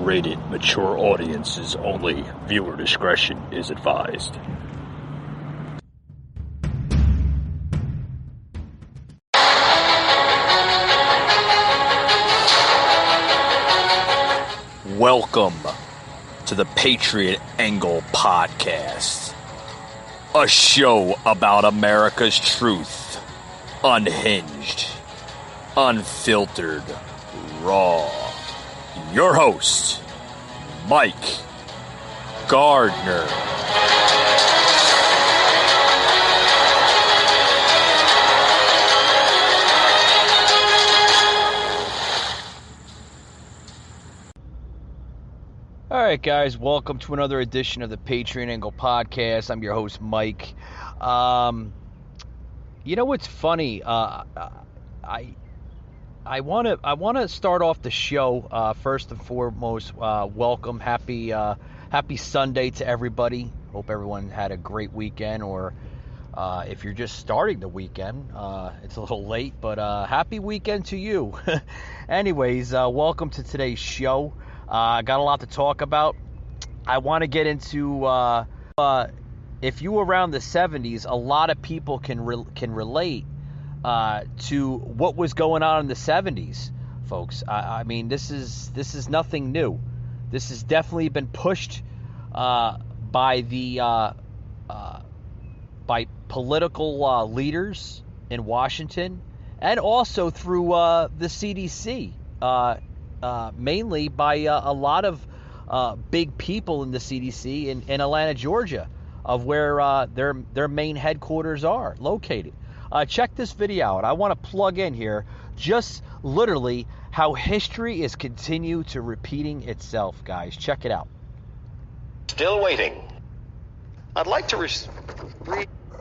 rated mature audiences only. Viewer discretion is advised. Welcome to the Patriot Angle Podcast, a show about America's truth, unhinged, unfiltered, raw. Your host, Mike Gardner. All right, guys, welcome to another edition of the Patriot Angle Podcast. I'm your host, Mike. You know what's funny? I want to start off the show first and foremost. Welcome, happy Sunday to everybody. Hope everyone had a great weekend, or if you're just starting the weekend, it's a little late, but happy weekend to you. Anyways, welcome to today's show. I got a lot to talk about. I want to get into if you were around the 70s, a lot of people can relate to what was going on in the 70s, folks. I mean, this is nothing new. This has definitely been pushed by political leaders in Washington, and also through the CDC, mainly by a lot of big people in the CDC in Atlanta, Georgia, of where their main headquarters are located. Check this video out. I want to plug in here just literally how history is continue to repeating itself, guys. Check it out. Still waiting. I'd like to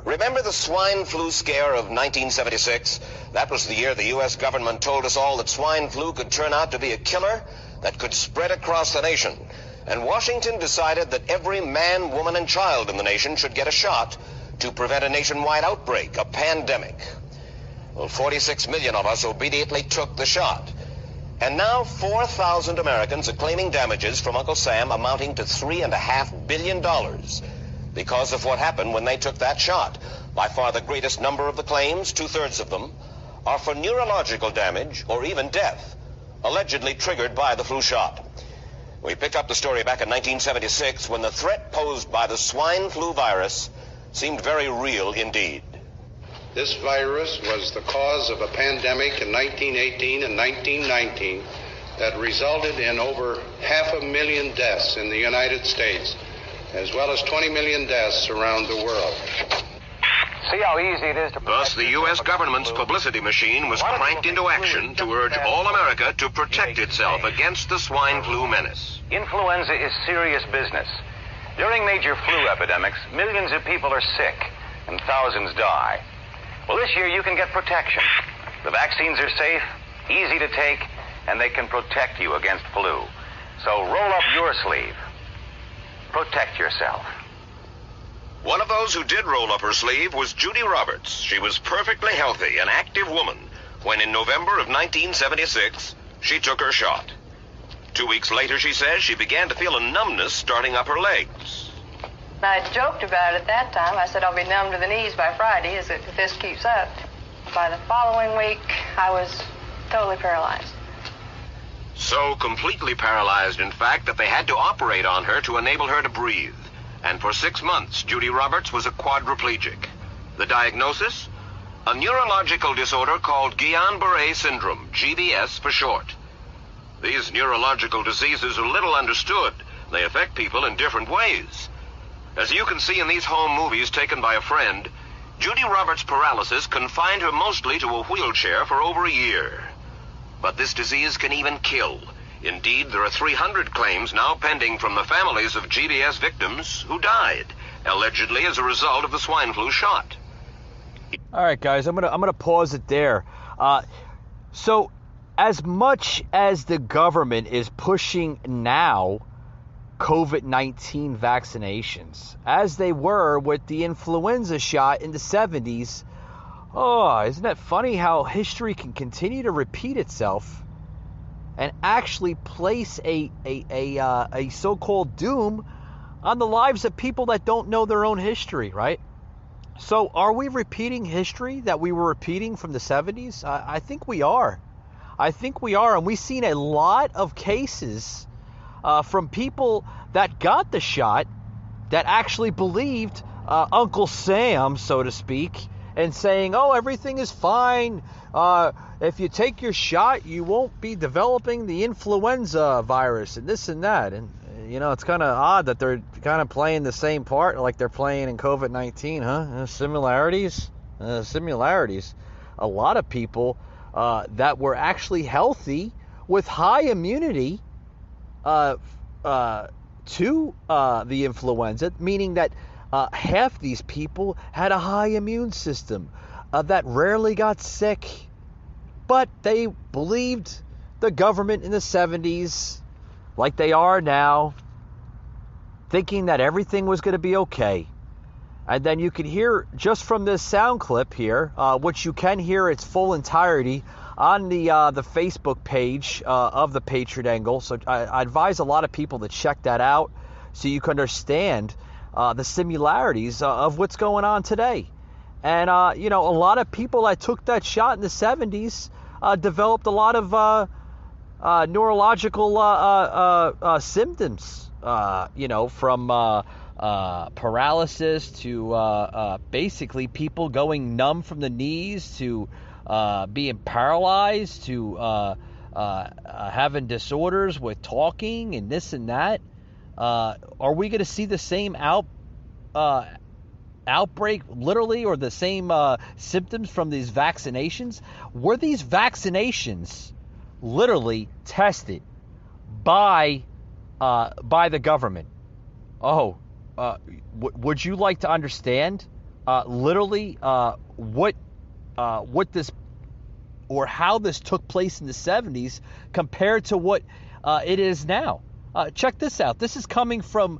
remember the swine flu scare of 1976? That was the year the U.S. government told us all that swine flu could turn out to be a killer that could spread across the nation. And Washington decided that every man, woman, and child in the nation should get a shot to prevent a nationwide outbreak, a pandemic. Well, 46 million of us obediently took the shot. And now 4,000 Americans are claiming damages from Uncle Sam amounting to $3.5 billion because of what happened when they took that shot. By far the greatest number of the claims, 2/3 of them, are for neurological damage or even death, allegedly triggered by the flu shot. We picked up the story back in 1976 when the threat posed by the swine flu virus seemed very real indeed. This virus was the cause of a pandemic in 1918 and 1919 that resulted in over 500,000 deaths in the United States, as well as 20 million deaths around the world. See how easy it is to... Thus, the U.S. government's publicity machine was cranked into action to urge all America to protect itself against the swine flu menace. Influenza is serious business. During major flu epidemics, millions of people are sick and thousands die. Well, this year you can get protection. The vaccines are safe, easy to take, and they can protect you against flu. So roll up your sleeve. Protect yourself. One of those who did roll up her sleeve was Judy Roberts. She was perfectly healthy, an active woman, when in November of 1976, she took her shot. 2 weeks later, she says, she began to feel a numbness starting up her legs. I joked about it at that time. I said I'll be numb to the knees by Friday if this keeps up. By the following week, I was totally paralyzed. So completely paralyzed, in fact, that they had to operate on her to enable her to breathe. And for 6 months, Judy Roberts was a quadriplegic. The diagnosis? A neurological disorder called Guillain-Barré syndrome, GBS for short. These neurological diseases are little understood. They affect people in different ways. As you can see in these home movies taken by a friend, Judy Roberts' paralysis confined her mostly to a wheelchair for over a year. But this disease can even kill. Indeed, there are 300 claims now pending from the families of GBS victims who died, allegedly as a result of the swine flu shot. All right, guys, I'm gonna pause it there. So, as much as the government is pushing now COVID-19 vaccinations, as they were with the influenza shot in the 70s, oh, isn't that funny how history can continue to repeat itself? and actually place a so-called doom on the lives of people that don't know their own history, right? So are we repeating history that we were repeating from the 70s? I think we are. I think we are, and we've seen a lot of cases from people that got the shot that actually believed Uncle Sam, so to speak, and saying, oh, everything is fine. If you take your shot, you won't be developing the influenza virus and this and that. And, you know, it's kind of odd that they're kind of playing the same part like they're playing in COVID-19, huh? Similarities. A lot of people that were actually healthy with high immunity to the influenza, meaning that half these people had a high immune system that rarely got sick, but they believed the government in the 70s, like they are now, thinking that everything was going to be okay. And then you can hear just from this sound clip here, which you can hear its full entirety on the Facebook page of the Patriot Angle. So I advise a lot of people to check that out so you can understand the similarities of what's going on today. And, you know, a lot of people that took that shot in the 70s developed a lot of neurological symptoms, you know, from paralysis to basically people going numb from the knees to being paralyzed to having disorders with talking and this and that. Are we going to see the same outbreak, literally, or the same symptoms from these vaccinations? Were these vaccinations literally tested by the government? Oh, would you like to understand literally what this or how this took place in the 70s compared to what it is now? Check this out. This is coming from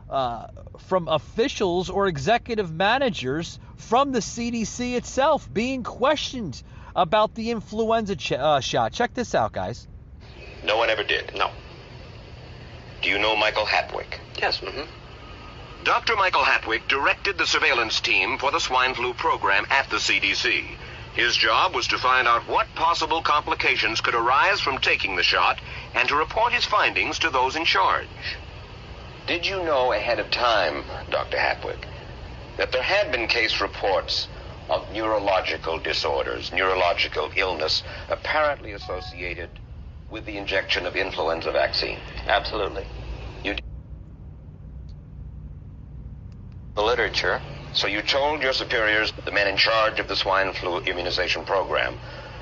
from officials or executive managers from the CDC itself being questioned about the influenza shot. Check this out, guys. No one ever did. No. Do you know Michael Hatwick? Yes. Mm-hmm. Dr. Michael Hatwick directed the surveillance team for the swine flu program at the CDC. His job was to find out what possible complications could arise from taking the shot and to report his findings to those in charge. Did you know ahead of time, Dr. Hatwick, that there had been case reports of neurological disorders, neurological illness, apparently associated with the injection of influenza vaccine? Absolutely. You did The literature. So you told your superiors, the men in charge of the swine flu immunization program,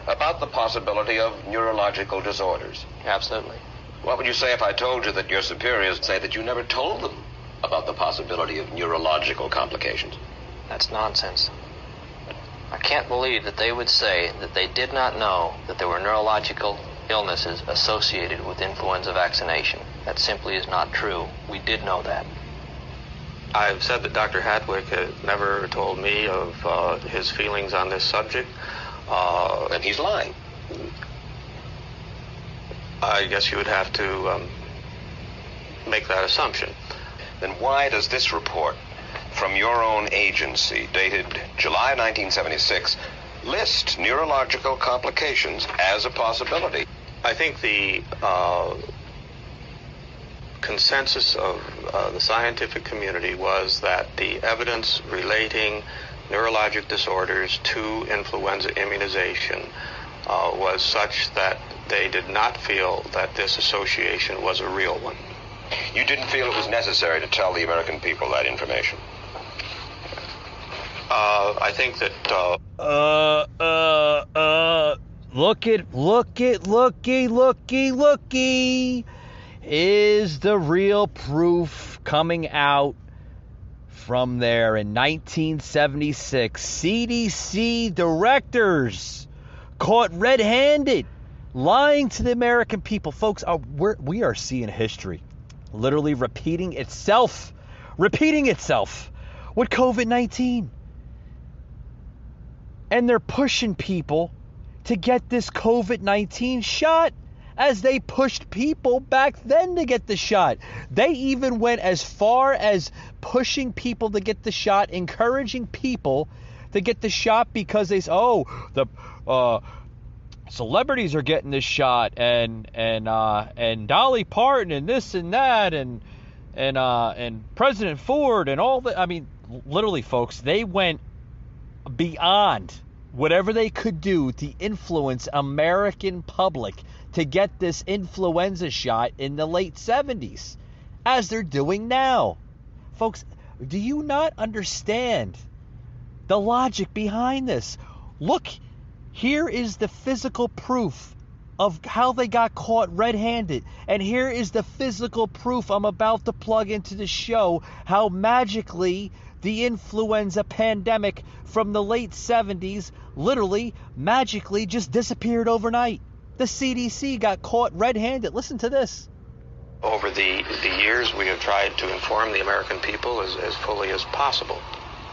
about the possibility of neurological disorders? Absolutely. What would you say if I told you that your superiors say that you never told them about the possibility of neurological complications? That's nonsense. I can't believe that they would say that they did not know that there were neurological illnesses associated with influenza vaccination. That simply is not true. We did know that. I've said that Dr. Hatwick had never told me of his feelings on this subject. And he's lying. I guess you would have to make that assumption. Then why does this report from your own agency, dated July 1976, list neurological complications as a possibility? I think the consensus of the scientific community was that the evidence relating neurologic disorders to influenza immunization was such that they did not feel that this association was a real one. You didn't feel it was necessary to tell the American people that information? I think that... Looky. Is the real proof coming out from there in 1976? CDC directors caught red-handed lying to the American people. Folks, we are seeing history literally repeating itself with COVID-19. And they're pushing people to get this COVID-19 shot as they pushed people back then to get the shot. They even went as far as pushing people to get the shot, encouraging people to get the shot because they say, the celebrities are getting this shot, and Dolly Parton and this and that, and President Ford and all that. I mean, literally, folks, they went beyond whatever they could do to influence American public to get this influenza shot in the late 70s, as they're doing now. Folks, do you not understand the logic behind this? Look, here is the physical proof of how they got caught red-handed. And here is the physical proof I'm about to plug into the show, how magically the influenza pandemic from the late 70s literally, magically just disappeared overnight. The CDC got caught red-handed. Listen to this. Over the years, we have tried to inform the American people as fully as possible.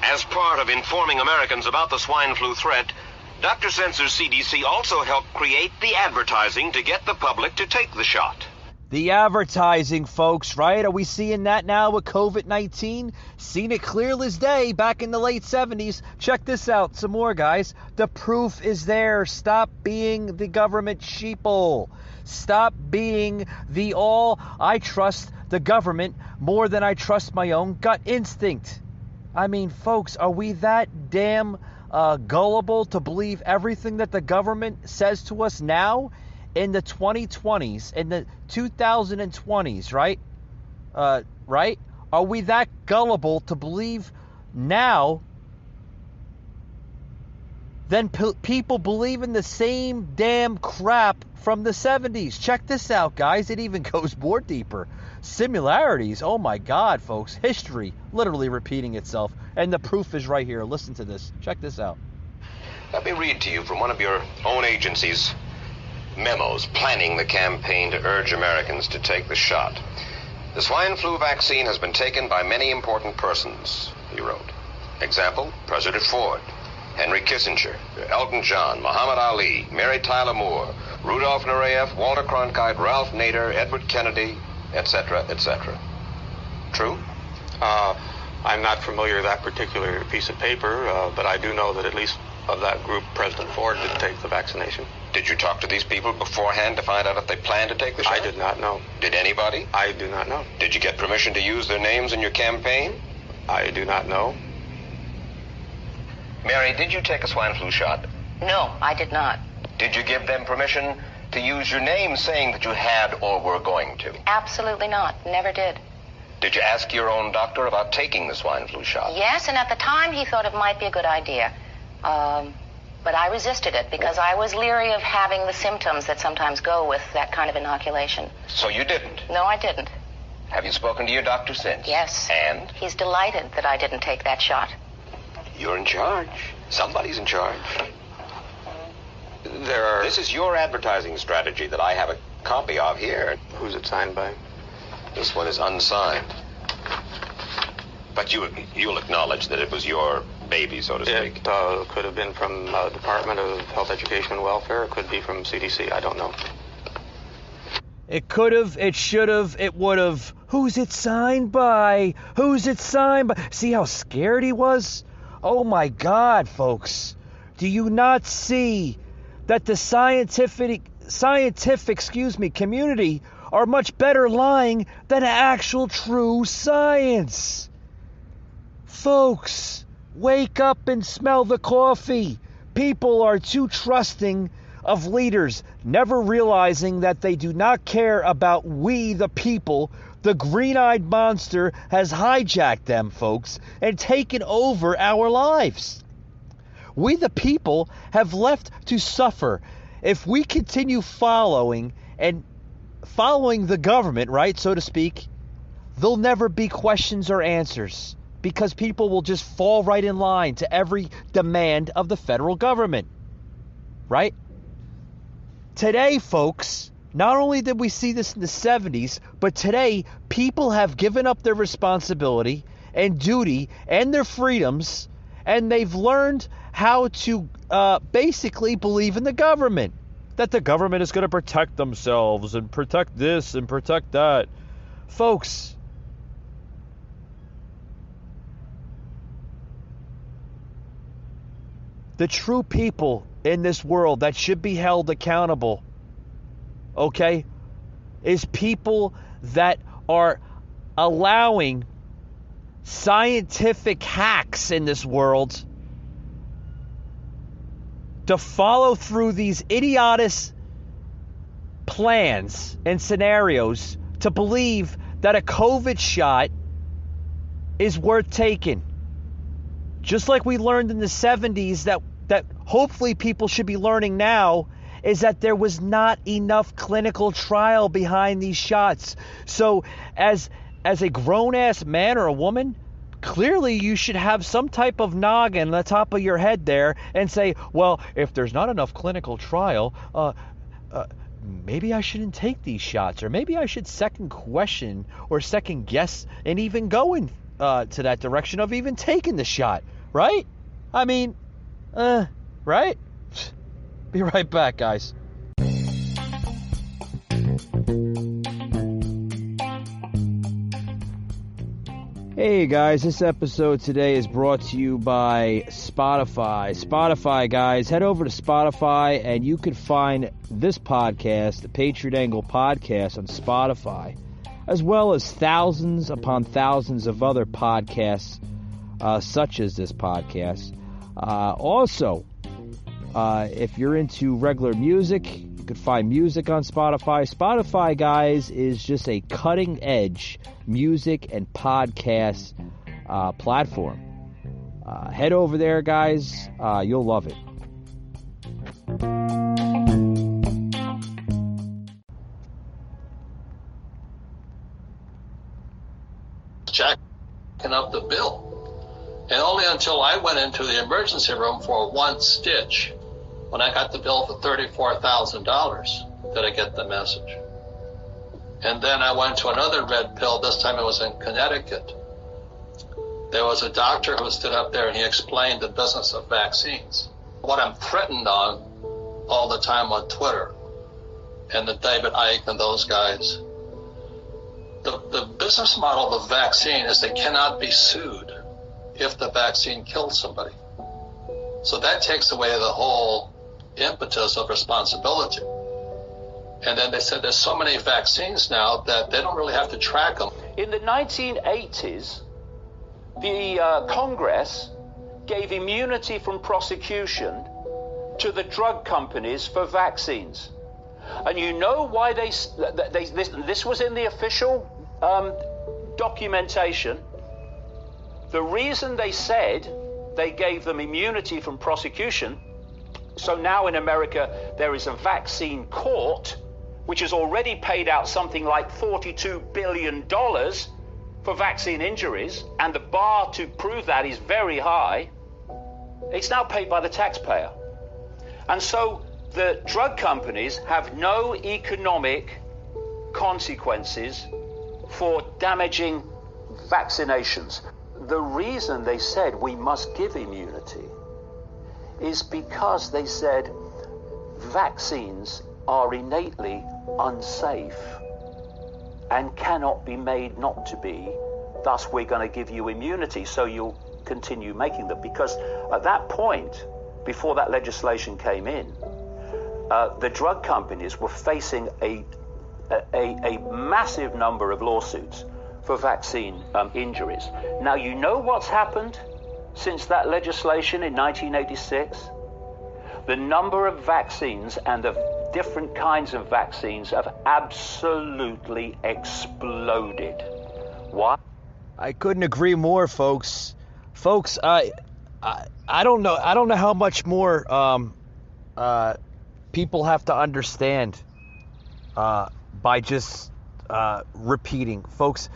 As part of informing Americans about the swine flu threat, Dr. Sensor's CDC also helped create the advertising to get the public to take the shot. The advertising, folks, right? Are we seeing that now with COVID-19? Seen it clear as day back in the late 70s. Check this out some more, guys. The proof is there. Stop being the government sheeple. Stop being the I trust the government more than I trust my own gut instinct. I mean, folks, are we that damn gullible to believe everything that the government says to us now? In the 2020s, in the 2020s, right? Right? Are we that gullible to believe now than people believe in the same damn crap from the 70s? Check this out, guys. It even goes more deeper. Similarities. Oh my God, folks. History literally repeating itself. And the proof is right here. Listen to this. Check this out. Let me read to you from one of your own agency's memos planning the campaign to urge Americans to take the shot. The swine flu vaccine has been taken by many important persons, he wrote. Example, President Ford, Henry Kissinger, Elton John, Muhammad Ali, Mary Tyler Moore, Rudolph Nureyev, Walter Cronkite, Ralph Nader, Edward Kennedy, etc., etc. True? I'm not familiar with that particular piece of paper, but I do know that at least of that group, President Ford did take the vaccination. Did you talk to these people beforehand to find out if they planned to take the shot? I did not know. Did anybody? I do not know. Did you get permission to use their names in your campaign? I do not know. Mary, did you take a swine flu shot? No, I did not. Did you give them permission to use your name saying that you had or were going to? Absolutely not. Never did. Did you ask your own doctor about taking the swine flu shot? Yes, and at the time he thought it might be a good idea. But I resisted it because I was leery of having the symptoms that sometimes go with that kind of inoculation. So you didn't? No, I didn't. Have you spoken to your doctor since? Yes. And? He's delighted that I didn't take that shot. You're in charge. Somebody's in charge. This is your advertising strategy that I have a copy of here. Who's it signed by? This one is unsigned. But you'll acknowledge that it was your baby, so to speak. It could have been from Department of Health, Education, and Welfare. It could be from CDC. I don't know. It could have, it should have, it would have. Who's it signed by? Who's it signed by? See how scared he was? Oh my God, folks. Do you not see that the scientific community are much better lying than actual true science? Folks, wake up and smell the coffee. People are too trusting of leaders, never realizing that they do not care about we, the people. The green-eyed monster has hijacked them, folks, and taken over our lives. We, the people, have left to suffer. If we continue following the government, right, so to speak, there'll never be questions or answers, because people will just fall right in line to every demand of the federal government, right? Today, folks, not only did we see this in the 70s, but today people have given up their responsibility and duty and their freedoms, and they've learned how to basically believe in the government. That the government is going to protect themselves and protect this and protect that. Folks, the true people in this world that should be held accountable, okay, is people that are allowing scientific hacks in this world to follow through these idiotic plans and scenarios to believe that a COVID shot is worth taking. Just like we learned in the 70s that hopefully people should be learning now, is that there was not enough clinical trial behind these shots. So as a grown-ass man or a woman, clearly you should have some type of noggin on the top of your head there and say, well, if there's not enough clinical trial, maybe I shouldn't take these shots, or maybe I should second question or second guess and even go in to that direction of even taking the shot, right? I mean, right? Be right back, guys. Hey guys, this episode today is brought to you by Spotify. Spotify, guys, head over to Spotify and you can find this podcast, the Patriot Angle Podcast, on Spotify, as well as thousands upon thousands of other podcasts such as this podcast. Also, if you're into regular music, you can find music on Spotify. Spotify, guys, is just a cutting-edge music and podcast platform. Head over there, guys. You'll love it. Jacking up the bill. And only until I went into the emergency room for one stitch, when I got the bill for $34,000, did I get the message. And then I went to another red pill. This time it was in Connecticut. There was a doctor who stood up there and he explained the business of vaccines. What I'm threatened on all the time on Twitter and the David Icke and those guys. The business model of a vaccine is they cannot be sued if the vaccine kills somebody. So that takes away the whole impetus of responsibility. And then they said there's so many vaccines now that they don't really have to track them. In the 1980s, the Congress gave immunity from prosecution to the drug companies for vaccines. And you know why this was in the official documentation. The reason they said they gave them immunity from prosecution, so now in America there is a vaccine court which has already paid out something like $42 billion for vaccine injuries, and the bar to prove that is very high. It's now paid by the taxpayer. And so the drug companies have no economic consequences for damaging vaccinations. The reason they said we must give immunity is because they said vaccines are innately unsafe and cannot be made not to be. Thus, we're going to give you immunity so you'll continue making them. Because at that point, before that legislation came in, the drug companies were facing a massive number of lawsuits for vaccine injuries. Now, you know what's happened since that legislation in 1986? The number of vaccines and the different kinds of vaccines have absolutely exploded. Why? I couldn't agree more, folks. Folks, I don't know. I don't know how much more people have to understand by just repeating, folks.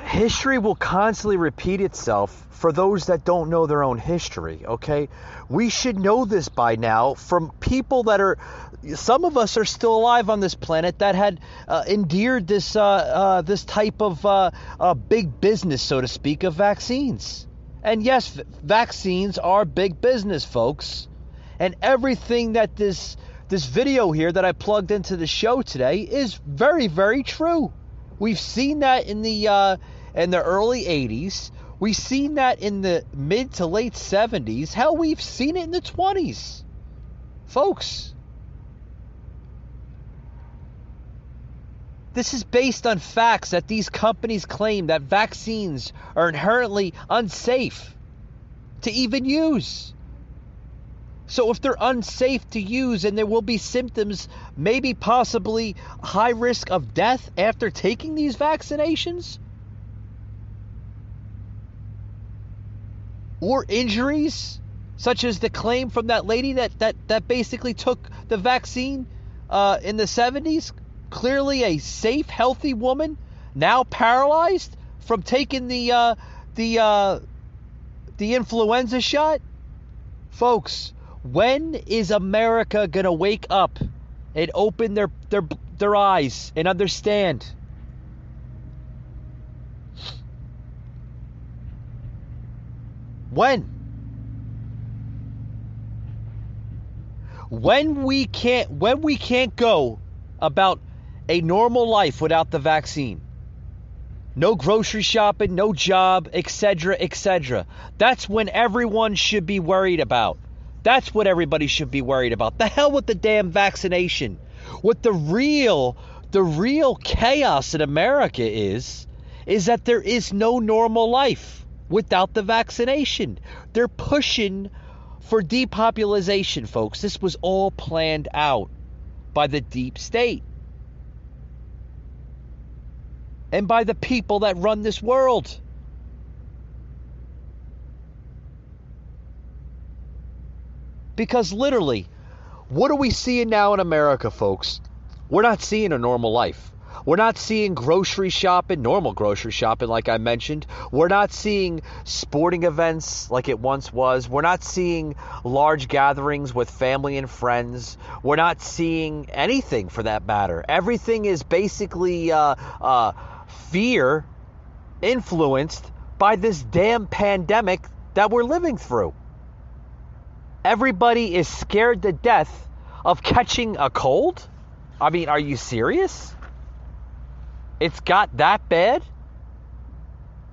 History will constantly repeat itself for those that don't know their own history, okay? We should know this by now from people that are, some of us are still alive on this planet that had endured this type of big business, so to speak, of vaccines. And yes, vaccines are big business, folks. And everything that this video here that I plugged into the show today is very, very true. We've seen that in the early 80s. We've seen that in the mid to late 70s. Hell, we've seen it in the 20s. Folks, this is based on facts that these companies claim that vaccines are inherently unsafe to even use. So if they're unsafe to use and there will be symptoms, maybe possibly high risk of death after taking these vaccinations, or injuries, such as the claim from that lady that basically took the vaccine in the 70s, clearly a safe, healthy woman, now paralyzed from taking the influenza shot. Folks, when is America gonna wake up and open their eyes and understand? When we can't go about a normal life without the vaccine. No grocery shopping, no job, etc., etc. That's when everyone should be worried about. That's what everybody should be worried about. The hell with the damn vaccination. What the real chaos in America is that there is no normal life without the vaccination. They're pushing for depopulation, folks. This was all planned out by the deep state and by the people that run this world. Because literally, what are we seeing now in America, folks? We're not seeing a normal life. We're not seeing grocery shopping, normal grocery shopping like I mentioned. We're not seeing sporting events like it once was. We're not seeing large gatherings with family and friends. We're not seeing anything for that matter. Everything is basically fear influenced by this damn pandemic that we're living through. Everybody is scared to death of catching a cold? I mean, are you serious? It's got that bad?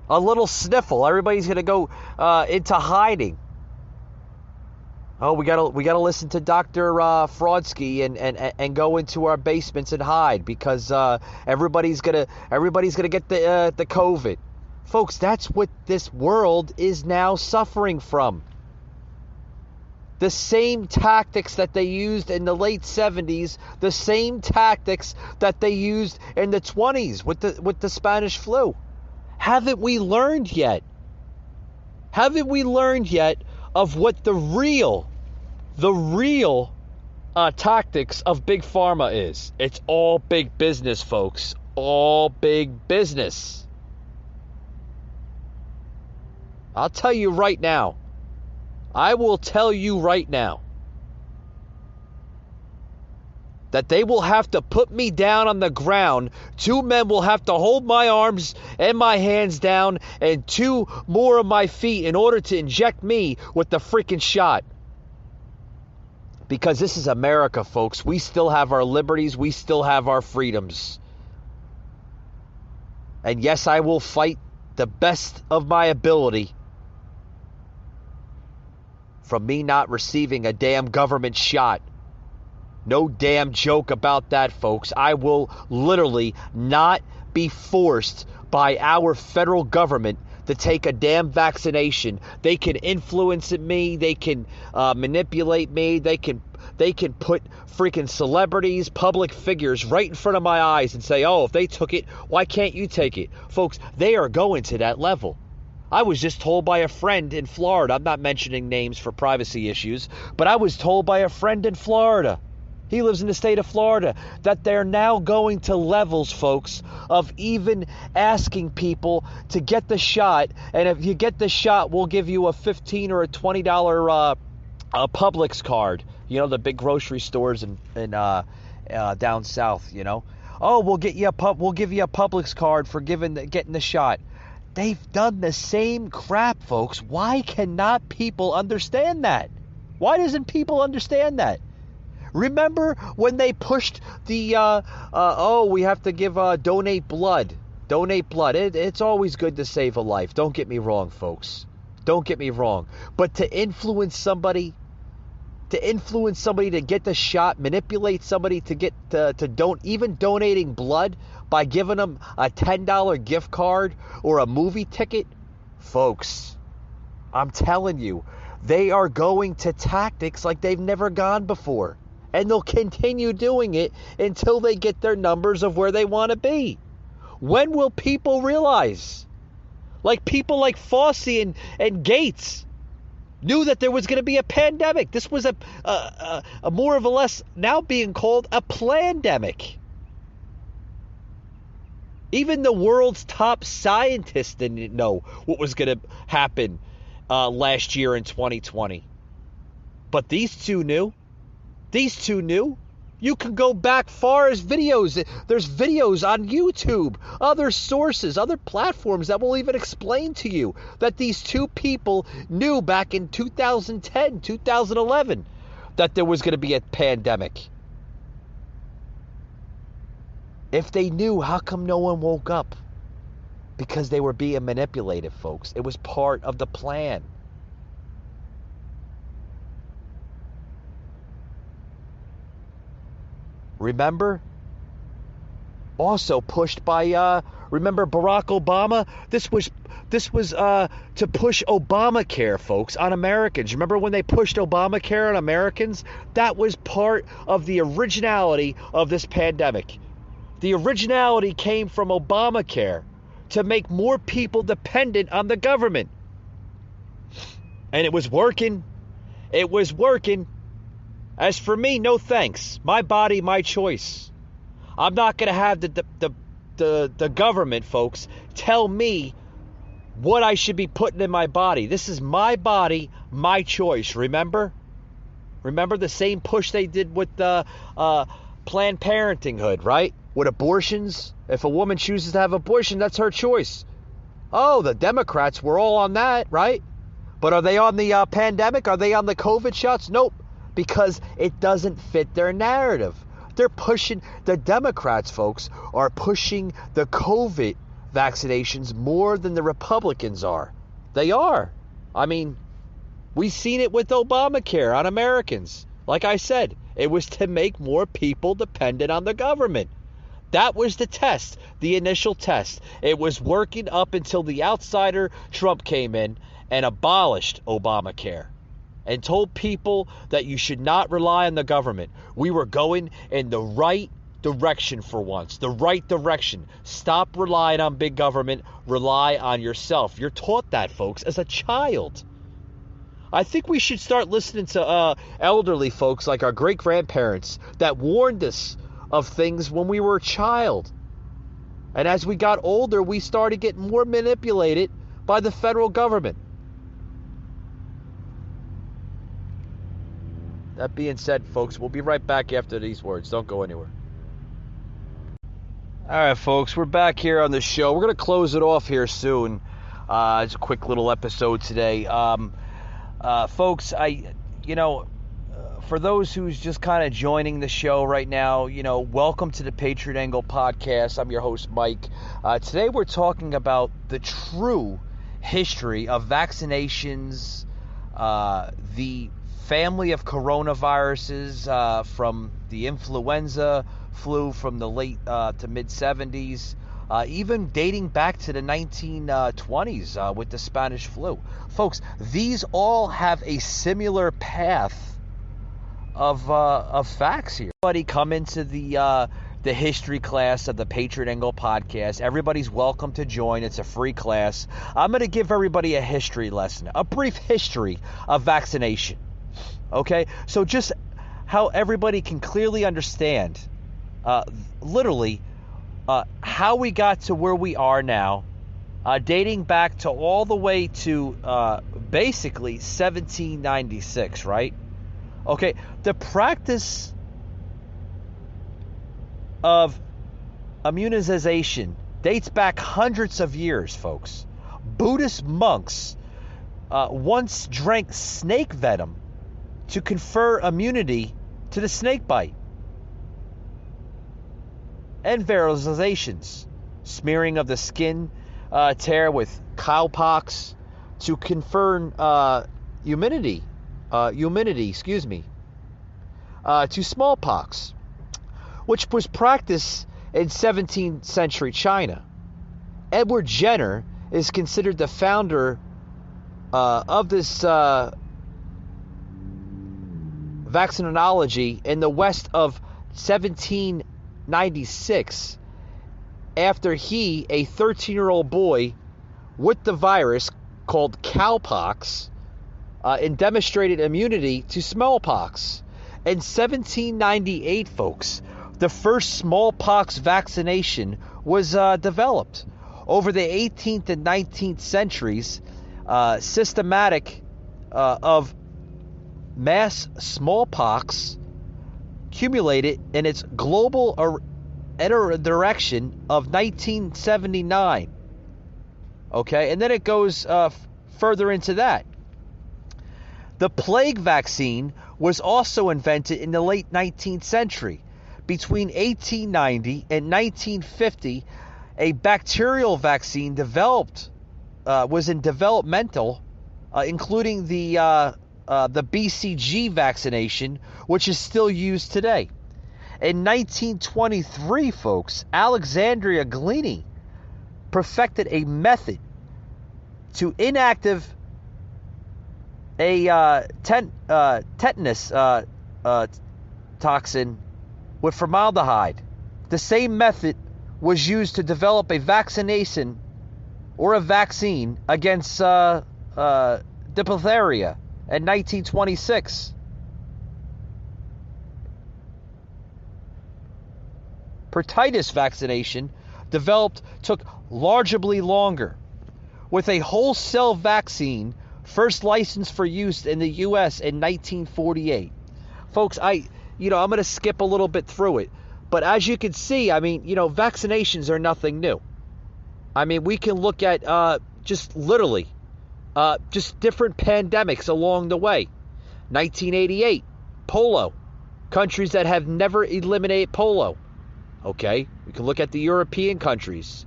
A little sniffle, everybody's going to go into hiding. Oh, we gotta listen to Dr. Fraudski and go into our basements and hide because everybody's gonna get the COVID. Folks, that's what this world is now suffering from. The same tactics that they used in the late 70s, the same tactics that they used in the 20s with the Spanish flu. Haven't we learned yet? Haven't we learned yet of what the real tactics of Big Pharma is? It's all big business, folks. All big business. I'll tell you right now. I will tell you right now that they will have to put me down on the ground. 2 men will have to hold my arms and my hands down and 2 more of my feet in order to inject me with the freaking shot. Because this is America, folks. We still have our liberties. We still have our freedoms. And yes, I will fight the best of my ability from me not receiving a damn government shot. No damn joke about that, folks. I will literally not be forced by our federal government to take a damn vaccination. They can influence me. They can manipulate me. They can put freaking celebrities, public figures right in front of my eyes and say, oh, if they took it, why can't you take it? Folks, they are going to that level. I was just told by a friend in Florida, I'm not mentioning names for privacy issues, but I was told by a friend in Florida, he lives in the state of Florida, that they're now going to levels, folks, of even asking people to get the shot. And if you get the shot, we'll give you a $15 or a $20 Publix card. You know, the big grocery stores in down south, you know. Oh, we'll give you a Publix card for getting the shot. They've done the same crap, folks. Why cannot people understand that? Why doesn't people understand that? Remember when they pushed the, we have to give, donate blood. Donate blood. It's always good to save a life. Don't get me wrong, folks. Don't get me wrong. But to influence somebody to get the shot, manipulate somebody to get to don't even donating blood by giving them a $10 gift card or a movie ticket, folks, I'm telling you, they are going to tactics like they've never gone before. And they'll continue doing it until they get their numbers of where they want to be. When will people realize? Like people like Fauci and Gates knew that there was going to be a pandemic. This was a more or less now being called a plandemic. Even the world's top scientists didn't know what was going to happen last year in 2020. But these two knew. These two knew. You can go back far as videos. There's videos on YouTube, other sources, other platforms that will even explain to you that these two people knew back in 2010, 2011, that there was going to be a pandemic. If they knew, how come no one woke up? Because they were being manipulated, folks. It was part of the plan. Remember? Also pushed by, remember Barack Obama? This was to push Obamacare, folks, on Americans. Remember when they pushed Obamacare on Americans? That was part of the originality of this pandemic. The originality came from Obamacare to make more people dependent on the government. And it was working. It was working. As for me, no thanks. My body, my choice. I'm not going to have the government, folks, tell me what I should be putting in my body. This is my body, my choice. Remember? Remember the same push they did with the Planned Parenthood, right? With abortions. If a woman chooses to have abortion, that's her choice. Oh, the Democrats were all on that, right? But are they on the pandemic? Are they on the COVID shots? Nope. Because it doesn't fit their narrative. They're pushing, the Democrats, folks, are pushing the COVID vaccinations more than the Republicans are. They are. I mean, we've seen it with Obamacare on Americans. Like I said, it was to make more people dependent on the government. That was the test, the initial test. It was working up until the outsider Trump came in and abolished Obamacare and told people that you should not rely on the government. We were going in the right direction for once, the right direction. Stop relying on big government, rely on yourself. You're taught that, folks, as a child. I think we should start listening to elderly folks like our great-grandparents that warned us of things when we were a child. And as we got older, we started getting more manipulated by the federal government. That being said, folks, we'll be right back after these words. Don't go anywhere. All right, folks, we're back here on the show. We're going to close it off here soon. It's a quick little episode today. Folks, for those who's just kind of joining the show right now, welcome to the Patriot Angle podcast. I'm your host, Mike. Today we're talking about the true history of vaccinations, the family of coronaviruses from the influenza flu from the late to mid-70s, even dating back to the 1920s with the Spanish flu. Folks, these all have a similar path of facts here. Everybody come into the history class of the Patriot Angle podcast. Everybody's welcome to join. It's a free class. I'm going to give everybody a history lesson, a brief history of vaccination. Okay, so just how everybody can clearly understand, literally, how we got to where we are now, dating back to all the way to basically 1796, right? Okay, the practice of immunization dates back hundreds of years, folks. Buddhist monks once drank snake venom to confer immunity to the snake bite. And sterilizations, smearing of the skin tear with cowpox to confer immunity to smallpox, which was practiced in 17th century China. Edward Jenner is considered the founder of this vaccinology in the West of 1796, after he, a 13-year-old boy with the virus called cowpox, and demonstrated immunity to smallpox. In 1798, folks, the first smallpox vaccination was developed. Over the 18th and 19th centuries, systematic of mass smallpox accumulated in its global direction of 1979. Okay, and then it goes further into that. The plague vaccine was also invented in the late 19th century. Between 1890 and 1950, a bacterial vaccine was in developmental, including the BCG vaccination, which is still used today. In 1923, folks, Alexandria Galini perfected a method to inactive a tetanus toxin with formaldehyde. The same method was used to develop a vaccination or a vaccine against diphtheria in 1926. Pertussis vaccination took largely longer, with a whole cell vaccine first licensed for use in the U.S. in 1948. Folks, I'm going to skip a little bit through it, but as you can see, vaccinations are nothing new. We can look at just literally just different pandemics along the way. 1988, polio. Countries that have never eliminated polio. Okay, we can look at the European countries.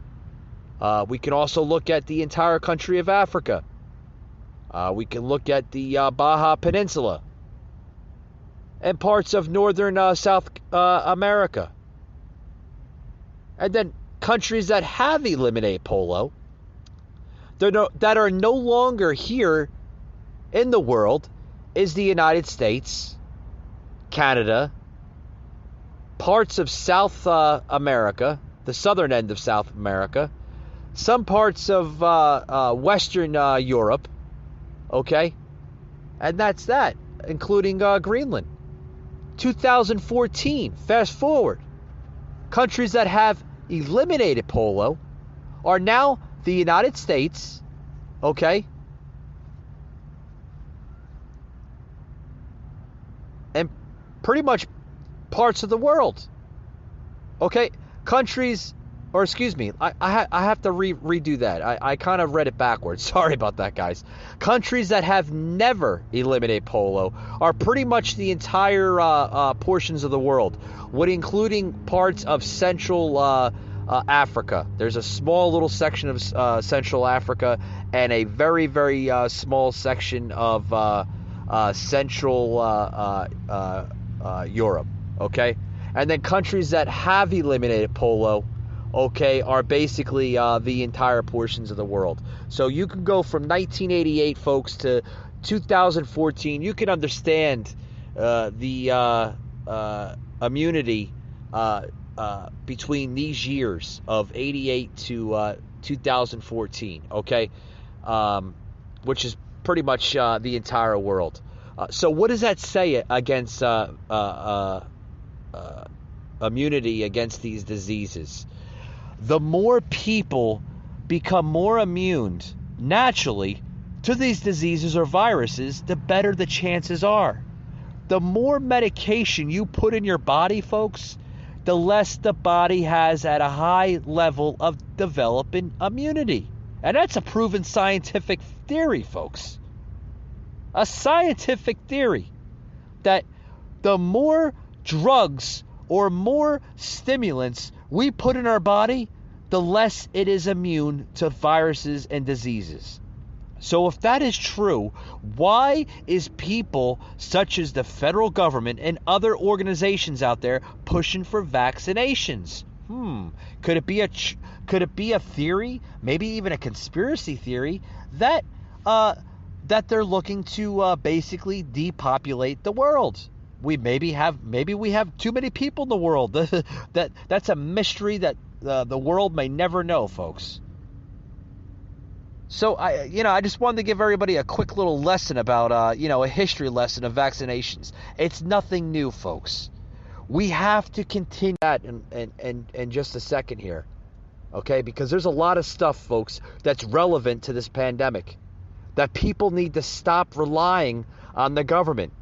We can also look at the entire country of Africa. We can look at the Baja Peninsula and parts of northern South America. And then countries that have eliminated polio, that are no longer here in the world, is the United States, Canada, parts of South America, the southern end of South America, some parts of Western Europe, okay? And that's that, including Greenland. 2014, fast forward, countries that have eliminated polio are now the United States, okay? And pretty much parts of the world, okay? Countries, or excuse me, I have to redo that. I kind of read it backwards. Sorry about that, guys. Countries that have never eliminated polio are pretty much the entire portions of the world, with including parts of Central Africa. There's a small little section of Central Africa and a very, very small section of Central Europe, okay? And then countries that have eliminated polio, okay, are basically the entire portions of the world. So you can go from 1988, folks, to 2014. You can understand the immunity between these years of 88 to 2014, okay, which is pretty much the entire world. So what does that say against immunity against these diseases? The more people become more immune naturally to these diseases or viruses, the better the chances are. The more medication you put in your body, folks, the less the body has at a high level of developing immunity. And that's a proven scientific theory, folks. A scientific theory that the more drugs or more stimulants we put in our body, the less it is immune to viruses and diseases. So if that is true, why is people such as the federal government and other organizations out there pushing for vaccinations? Could it be a theory, maybe even a conspiracy theory that they're looking to basically depopulate the world? Maybe we have too many people in the world. That's a mystery that the world may never know, folks. So I just wanted to give everybody a quick little lesson about a history lesson of vaccinations. It's nothing new, folks. We have to continue that in just a second here, okay? Because there's a lot of stuff, folks, that's relevant to this pandemic, that people need to stop relying on the government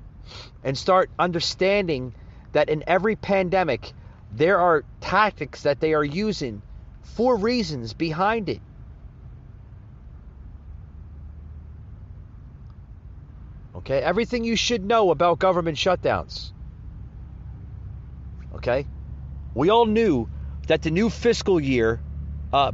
and start understanding that in every pandemic, there are tactics that they are using for reasons behind it. Okay, everything you should know about government shutdowns. Okay, we all knew that the new fiscal year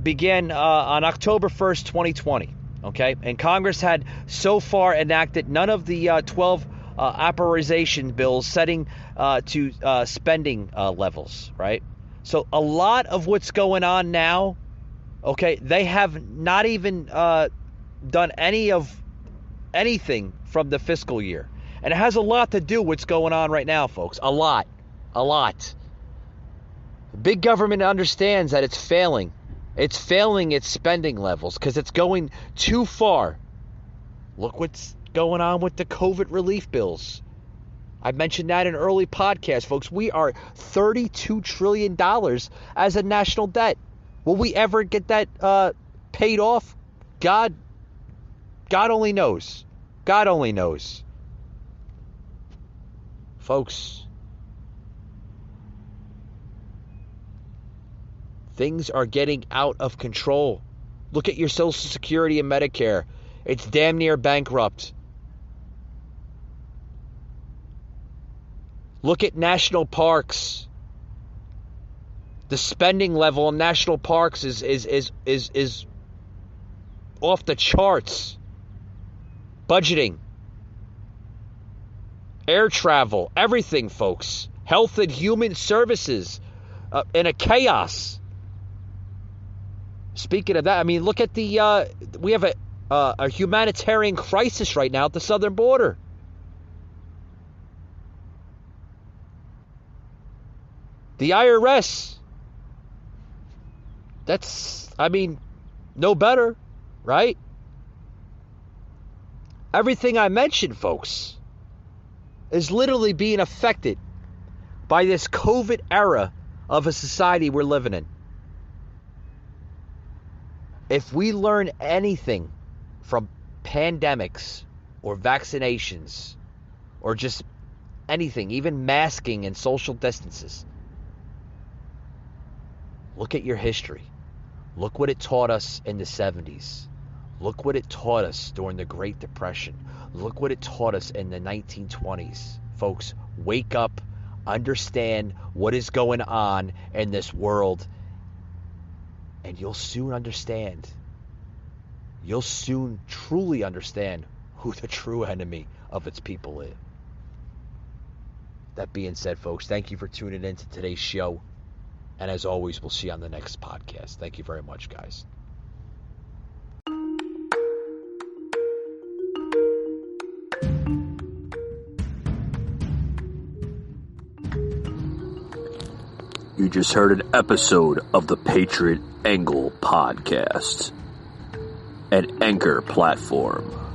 began on October 1st, 2020. Okay, and Congress had so far enacted none of the 12 authorization bills setting to spending levels, right? So a lot of what's going on now, okay, they have not even done anything from the fiscal year. And it has a lot to do with what's going on right now, folks. A lot. The big government understands that it's failing. It's failing its spending levels because it's going too far. Look what's going on with the COVID relief bills. I mentioned that in an early podcast, folks. We are $32 trillion as a national debt. Will we ever get that paid off? God only knows. God only knows. Folks, things are getting out of control. Look at your Social Security and Medicare. It's damn near bankrupt. Look at national parks. The spending level in national parks is off the charts. Budgeting, air travel, everything, folks. Health and human services in a chaos. Speaking of that, I mean, look at we have a humanitarian crisis right now at the southern border. The IRS, no better, right? Everything I mentioned, folks, is literally being affected by this COVID era of a society we're living in. If we learn anything from pandemics or vaccinations or just anything, even masking and social distances, look at your history. Look what it taught us in the 70s. Look what it taught us during the Great Depression. Look what it taught us in the 1920s. Folks, wake up, understand what is going on in this world, and you'll soon understand. You'll soon truly understand who the true enemy of its people is. That being said, folks, thank you for tuning in to today's show. And as always, we'll see you on the next podcast. Thank you very much, guys. You just heard an episode of the Patriot Angle Podcast, an Anchor platform.